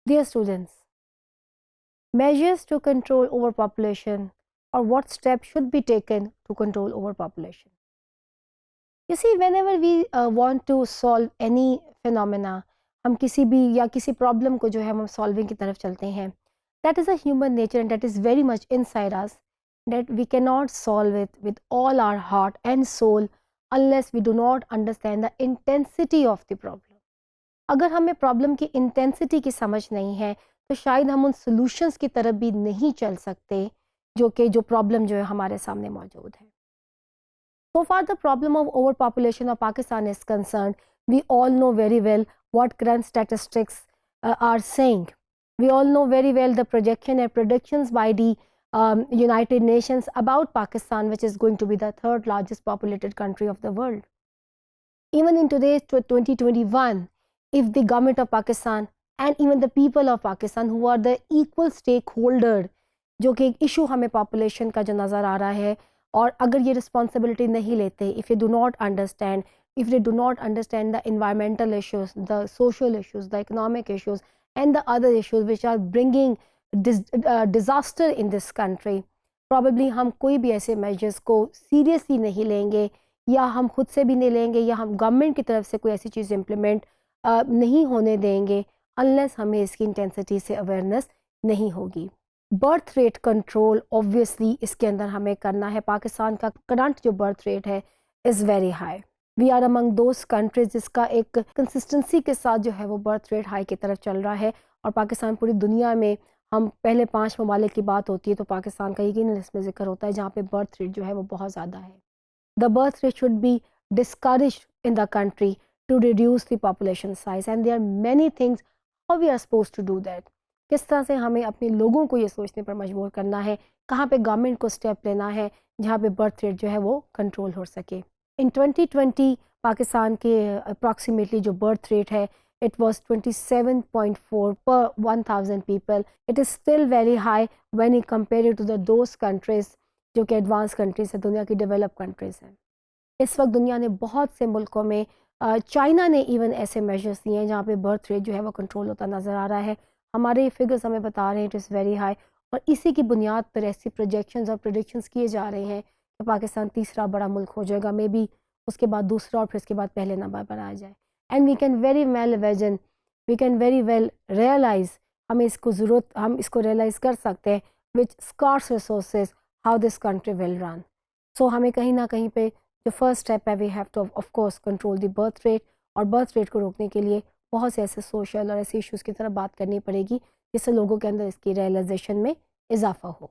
Dear students, measures to control overpopulation or what steps should be taken to control overpopulation. You see, whenever we want to solve any phenomena, हम किसी भी या किसी problem को जो है हम सॉल्विंग की तरफ चलते हैं, that is a human nature and that is very much inside us, that we cannot solve it with all our heart and soul unless we do not understand the intensity of the problem. अगर हमें problem की intensity की समझ नहीं है तो शायद हम उन सॉल्यूशंस की तरफ भी नहीं चल सकते जो प्रॉब्लम जो है हमारे सामने मौजूद है. So far the problem of overpopulation of Pakistan is concerned, we all know very well what current statistics are saying. We all know very well the projection and predictions by the United Nations about Pakistan, which is going to be the third largest populated country of the world. Even in today's 2021, if the government of Pakistan and even the people of Pakistan who are the equal stakeholder, जो कि एक issue हमें population का जो नज़र आ रहा है, और अगर ये रिस्पॉन्सिबिलिटी नहीं लेते, if you do not understand, if they do not understand the environmental issues, the social issues, the economic issues and the other issues which are bringing disaster in this country, probably हम कोई भी ऐसे measures को seriously नहीं लेंगे, या हम खुद से भी नहीं लेंगे, या हम गवर्नमेंट की तरफ से कोई ऐसी चीज़ इम्प्लीमेंट नहीं होने देंगे अनलेस हमें इसकी इंटेंसिटी से अवेयरनेस नहीं होगी. बर्थ रेट कंट्रोल ऑब्वियसली इसके अंदर हमें करना है. पाकिस्तान का करंट जो बर्थ रेट है is very high. We are among those countries जिसका एक कंसिस्टेंसी के साथ जो है वो बर्थ रेट हाई की तरफ चल रहा है. और पाकिस्तान पूरी दुनिया में, हम पहले 5 ममालिक की बात होती है तो पाकिस्तान का यकीनन इसमें जिक्र होता है जहाँ पे बर्थ रेट जो है वो बहुत ज़्यादा है. The birth rate should be discouraged in the country to reduce the population size, and there are many things how we are supposed to do that. किस तरह से हमें अपने लोगों को ये सोचने पर मजबूर करना है, कहाँ पे गवर्नमेंट को स्टेप लेना है जहाँ पे बर्थ रेट जो है वो कंट्रोल हो सके. इन 2020 पाकिस्तान के अप्रॉक्सीमेटली जो बर्थ रेट है it was 27.4 per 1000 people. It is still very high when you compare it to those countries जो कि एडवांस कंट्रीज है, दुनिया की डेवलप कंट्रीज हैं. इस वक्त दुनिया ने बहुत से मुल्कों में, चाइना ने इवन ऐसे मेजर्स लिए हैं जहाँ पे बर्थ रेट जो है वो कंट्रोल होता नज़र आ रहा है. हमारे फिगर्स हमें बता रहे हैं इट इज़ वेरी हाई, और इसी की बुनियाद पर ऐसी प्रोजेक्शंस और प्रेडिक्शंस किए जा रहे हैं कि पाकिस्तान तीसरा बड़ा मुल्क हो जाएगा, मे बी उसके बाद दूसरा और फिर उसके बाद पहले नंबर पर आ जाए. And we can very well imagine, we can very well realise, हमें इसको ज़रूरत, हम इसको रियलाइज़ कर सकते हैं which scarce resources how this country will run. So हमें कहीं ना कहीं पे जो फर्स्ट स्टेप है we have to of course control the birth rate, और बर्थ रेट को रोकने के लिए बहुत से ऐसे सोशल और ऐसे इश्यूज़ की तरफ बात करनी पड़ेगी जिससे लोगों के अंदर इसकी रियलाइजेशन में इजाफा हो.